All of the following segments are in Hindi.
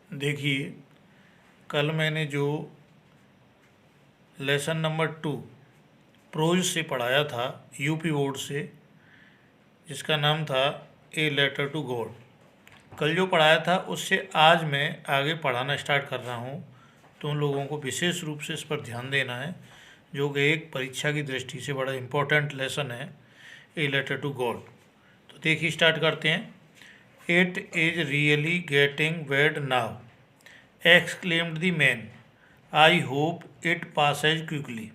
देखिए, कल मैंने जो लेसन नंबर 2 प्रोज से पढ़ाया था यूपी बोर्ड से, जिसका नाम था ए लेटर टू गॉड, कल जो पढ़ाया था उससे आज मैं आगे पढ़ाना स्टार्ट कर रहा हूँ। तो उन लोगों को विशेष रूप से इस पर ध्यान देना है, जो कि एक परीक्षा की दृष्टि से बड़ा इम्पोर्टेंट लेसन है, ए लेटर टू गॉड। तो देखिए, स्टार्ट करते हैं। It is really getting bad now, exclaimed the man. I hope it passes quickly.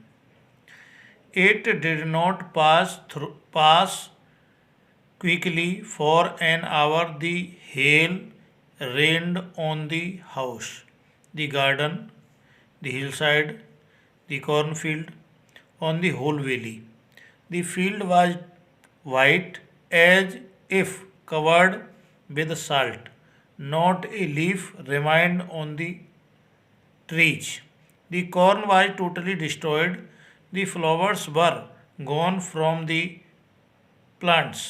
It did not pass quickly. For an hour the hail rained on the house, the garden, the hillside, the cornfield, on the whole valley. The field was white as if covered with salt. Not a leaf remained on the trees. The corn was totally destroyed. The flowers were gone from the plants.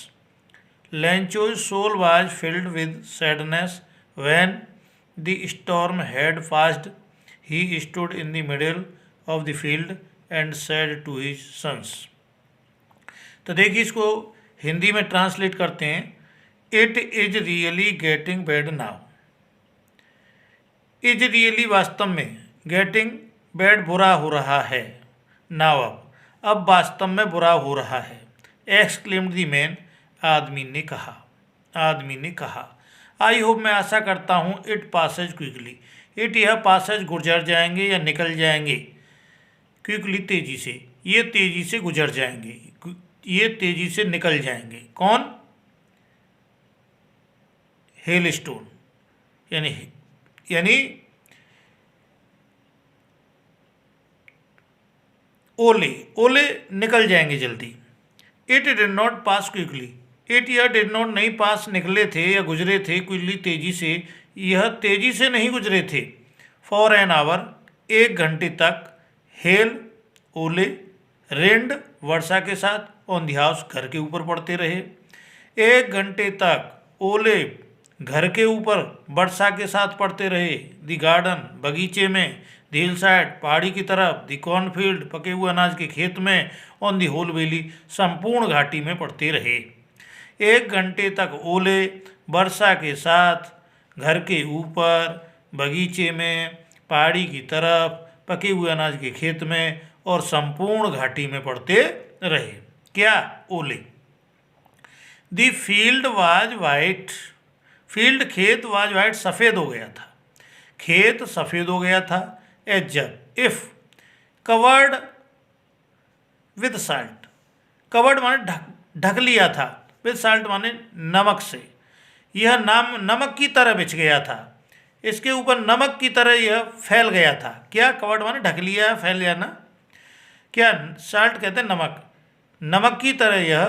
Lencho's soul was filled with sadness. When the storm had passed, he stood in the middle of the field and said to his sons. तो देखिए, इसको हिंदी में ट्रांसलेट करते हैं। It is really getting bad now. Is really वास्तव में, गेटिंग बैड बुरा हो रहा है, नाउ अब वास्तव में बुरा हो रहा है। एक्सक्लेम्ड द मैन, आदमी ने कहा। आई होप, मैं आशा करता हूँ, इट पासेज क्विकली, इट यह पासेज गुजर जाएंगे या निकल जाएंगे, क्विकली तेजी से, ये तेजी से गुजर जाएंगे, ये तेजी से निकल जाएंगे। कौन? हेल स्टोन, यानी ओले निकल जाएंगे जल्दी। It did not pass quickly, it या डिड नॉट नहीं पास निकले थे या गुजरे थे, क्विकली तेजी से, यह तेजी से नहीं गुजरे थे। फॉर एन आवर, एक घंटे तक, हेल ओले, रेंड वर्षा के साथ, ऑन द हाउस घर के ऊपर पड़ते रहे। एक घंटे तक ओले घर के ऊपर वर्षा के साथ पड़ते रहे। दी गार्डन, बगीचे में, द हिल साइड, पहाड़ी की तरफ, द कॉर्नफील्ड, पके हुए अनाज के खेत में, ऑन दी होल वैली, संपूर्ण घाटी में पड़ते रहे। एक घंटे तक ओले वर्षा के साथ घर के ऊपर, बगीचे में, पहाड़ी की तरफ, पके हुए अनाज के खेत में और संपूर्ण घाटी में पड़ते रहे। क्या? ओले। The field was white, field खेत, वाज वाइट सफ़ेद हो गया था, खेत सफ़ेद हो गया था। एज जब, if, covered with salt, covered माने ढक लिया था, विद साल्ट माने नमक से, यह नमक की तरह बिछ गया था, इसके ऊपर नमक की तरह यह फैल गया था। क्या? कवर्ड माने ढक लिया, फैल जाना। क्या? साल्ट कहते हैं नमक, नमक की तरह यह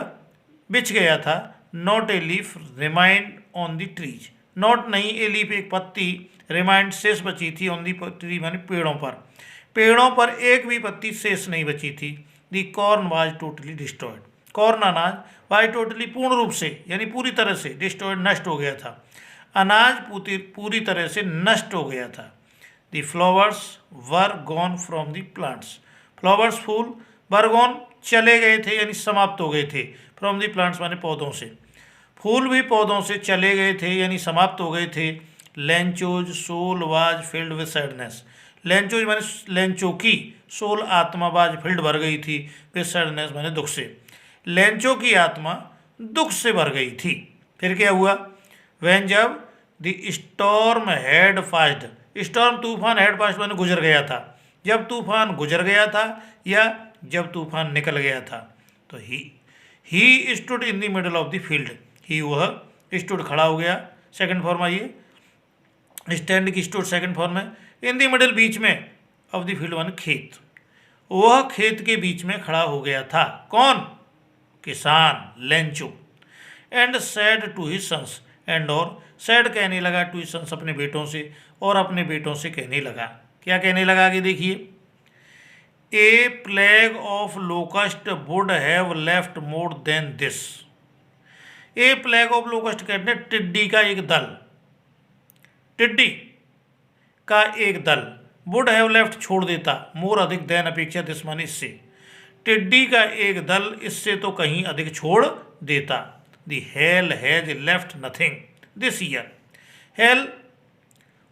बिछ गया था। Not a leaf remind on the trees, not नहीं, ए लीफ एक पत्ती, रिमाइंड शेष बची थी, ऑन दी ट्री माने पेड़ों पर एक भी पत्ती शेष नहीं बची थी। The corn was totally destroyed, corn अनाज, वाज टोटली पूर्ण रूप से, यानी पूरी तरह से, डिस्ट्रॉयड नष्ट हो गया था, अनाज पूरी तरह से नष्ट हो गया था। The flowers were gone from the plants, flowers फूल, वर गॉन चले गए थे, यानी समाप्त हो गए थे, फ्रॉम दी प्लांट्स माने पौधों से, फूल भी पौधों से चले गए थे, यानी समाप्त हो गए थे। Lencho's soul was filled with sadness, Lencho's माने लेंचो की, सोल आत्मा, वाज फिल्ड भर गई थी, विद सैडनेस माने दुख से, लेंचो की आत्मा दुख से भर गई थी। फिर क्या हुआ? वैन, जब, the storm had passed, storm तूफान, हैड पास्ड माने गुजर गया था, जब तूफान गुजर गया था या जब तूफान निकल गया था। तो he stood in the middle of the field, he वह, स्टूड खड़ा हो गया, सेकंड फॉर्म आइए, स्टैंड की स्टूड सेकंड फॉर्म है, इन द मिडल बीच में, ऑफ द फील्ड वन खेत, वह खेत के बीच में खड़ा हो गया था। कौन? किसान, Lencho. And said to his sons, and और, सैड कहने लगा, टू हिज सन्स अपने बेटों से, और अपने बेटों से कहने लगा। क्या कहने लगा? आगे देखिए। A plague of locust would have left more than this, a plague of locust कहते हैं टिड्डी का एक दल, टिड्डी का एक दल, वुड हैव लेफ्ट छोड़ देता, मोर अधिक देन अपेक्षा, दिस माने इससे। टिड्डी का एक दल इससे तो कहीं अधिक छोड़ देता। The hell has left nothing this year. Hello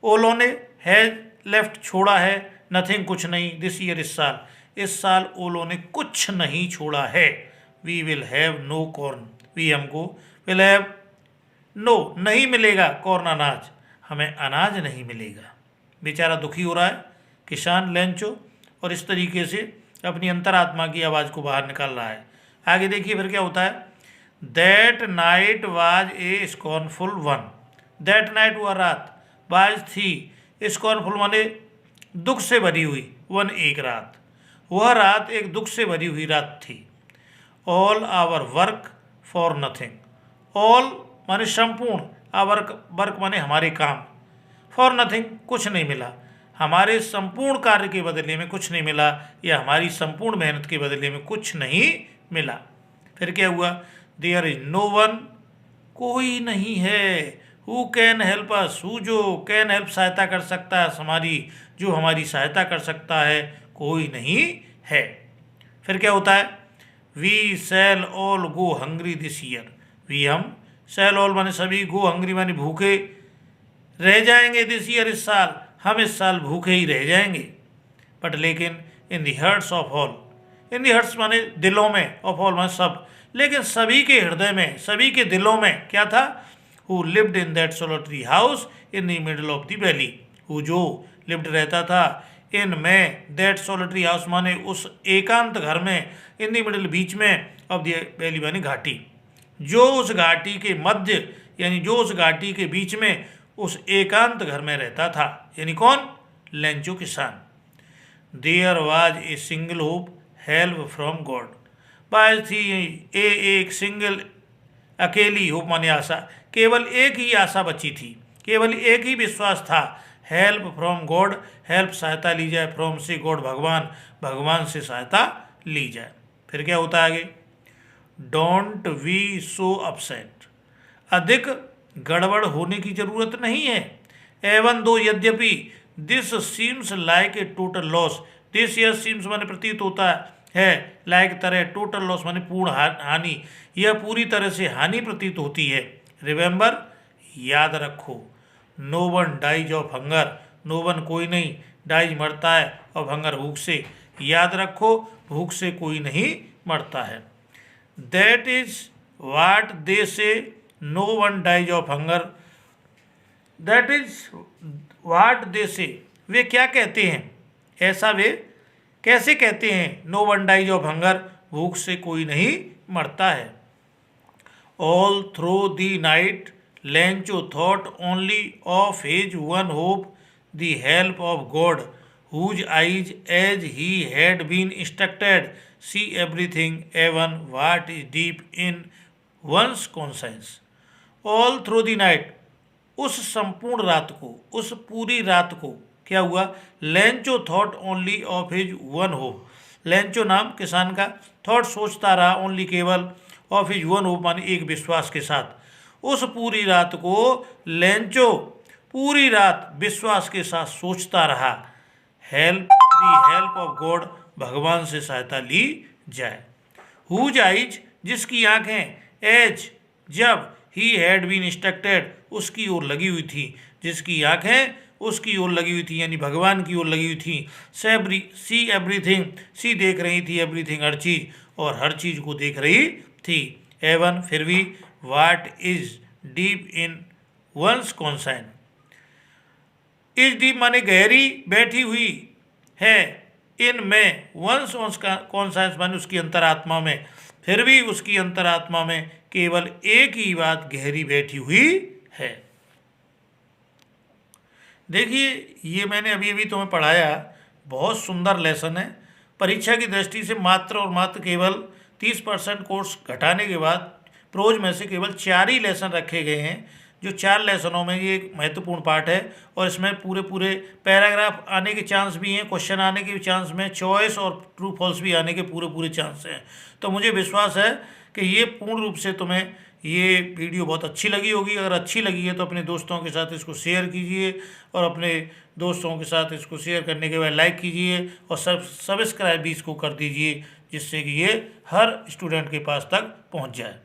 ओलों ने, हैज लेफ्ट छोड़ा है, नथिंग कुछ नहीं, दिस ईयर इस साल ओलों ने कुछ नहीं छोड़ा है। We will have no corn, we हमको, विल हैव नो नहीं मिलेगा, कॉर्न अनाज, हमें अनाज नहीं मिलेगा। बेचारा दुखी हो रहा है किसान लेंचो, और इस तरीके से अपनी अंतरात्मा की आवाज़ को बाहर निकाल रहा है। आगे देखिए फिर क्या होता है। That night was a scornful one. That night वह रात, वाज थी, स्कॉर्नफुल माने दुख से भरी हुई, वन एक रात, वह रात एक दुख से भरी हुई रात थी। All our work for nothing, all माने संपूर्ण, आवर वर्क माने हमारे काम, फॉर नथिंग कुछ नहीं मिला, हमारे संपूर्ण कार्य के बदले में कुछ नहीं मिला, या हमारी संपूर्ण मेहनत के बदले में कुछ नहीं मिला। फिर क्या हुआ। देयर इज नो वन, कोई नहीं है, who can help us, who जो कैन हेल्प सहायता कर सकता है हमारी, जो हमारी सहायता कर सकता है, कोई नहीं है। फिर क्या होता है। We shall all go hungry this year, we हम, शैल ऑल माने सभी, गो हंग्री माने भूखे रह जाएंगे, दिस ईयर इस साल, हम इस साल भूखे ही रह जाएंगे। बट लेकिन in the hearts of all, in the hearts माने दिलों में, ऑफ ऑल माने सब, लेकिन सभी के हृदय में, सभी के दिलों में क्या था। Who lived in that solitary house in the middle of the valley, who जो लिव्ड रहता था इन में, दैट सोलिटरी हाउस माने उस एकांत घर में, इन द मिडल बीच में, ऑफ द वैली माने घाटी, जो उस घाटी के मध्य, यानी जो उस घाटी के बीच में उस एकांत घर में रहता था, यानी कौन, लेंचो किसान। There was a single hope, help from God, बाज थी एक सिंगल, अकेली, होप माने आशा, केवल एक ही आशा बची थी, केवल एक ही विश्वास था, हेल्प फ्रॉम गॉड, हेल्प सहायता ली जाए, फ्रॉम से गॉड भगवान, भगवान से सहायता ली जाए। फिर क्या होता है आगे। डोंट वी सो अपसेट, अधिक गड़बड़ होने की जरूरत नहीं है। एवन दो यद्यपि, this seems like a total loss, this यह सीम्स माने प्रतीत होता है, लाइक तरह, टोटल लॉस माने पूर्ण हानि, यह पूरी तरह से हानि प्रतीत होती है। रिमेंबर याद रखो, no one dies of hunger, no one कोई नहीं, डाइज मरता है, ऑफ हंगर भूख से, याद रखो भूख से कोई नहीं मरता है। That is what they say, no one dies of hunger, that is what they say, वे क्या कहते हैं, ऐसा वे कैसे कहते हैं, no one dies of hunger, भूख से कोई नहीं मरता है। All through the night Lencho thought only of his one hope, the help of God, whose eyes as he had been instructed see everything even what is deep in one's conscience. All through the night, उस संपूर्ण रात को, उस पूरी रात को क्या हुआ। Lencho thought only of his one hope, Lencho नाम किसान का, थॉट सोचता रहा, ओनली केवल, ऑफ हिज वन होप माने एक विश्वास के साथ, उस पूरी रात को लेंचो पूरी रात विश्वास के साथ सोचता रहा, help the help of God, भगवान से सहायता ली जाए। हुज आइज, जिसकी आंखें, एज जब, ही हैड बीन इंस्ट्रक्टेड, उसकी ओर लगी हुई थी, जिसकी आंखें उसकी ओर लगी हुई थी, यानी भगवान की ओर लगी हुई थी। सी एवरीथिंग, सी देख रही थी एवरीथिंग हर चीज़, और हर चीज़ को देख रही थी। एवन फिर भी, what is deep in one's conscience, is deep माने गहरी बैठी हुई है, इन में, वंस कॉन्साइंस माने उसकी अंतरात्मा में, फिर भी उसकी अंतरात्मा में केवल एक ही बात गहरी बैठी हुई है। देखिए ये मैंने अभी अभी तुम्हें पढ़ाया, बहुत सुंदर लेसन है। परीक्षा की दृष्टि से मात्र और मात्र केवल 30% कोर्स घटाने के बाद प्रोज में से केवल 4 ही लेसन रखे गए हैं, जो 4 लेसनों में ये एक महत्वपूर्ण पार्ट है, और इसमें पूरे पूरे पैराग्राफ आने के चांस भी हैं, क्वेश्चन आने के भी चांस में, चॉइस और ट्रू फॉल्स भी आने के पूरे पूरे चांस हैं। तो मुझे विश्वास है कि ये पूर्ण रूप से तुम्हें ये वीडियो बहुत अच्छी लगी होगी। अगर अच्छी लगी है तो अपने दोस्तों के साथ इसको शेयर कीजिए, और अपने दोस्तों के साथ इसको शेयर करने के बाद लाइक कीजिए और सब्सक्राइब भी इसको कर दीजिए, जिससे कि ये हर स्टूडेंट के पास तक पहुंच जाए।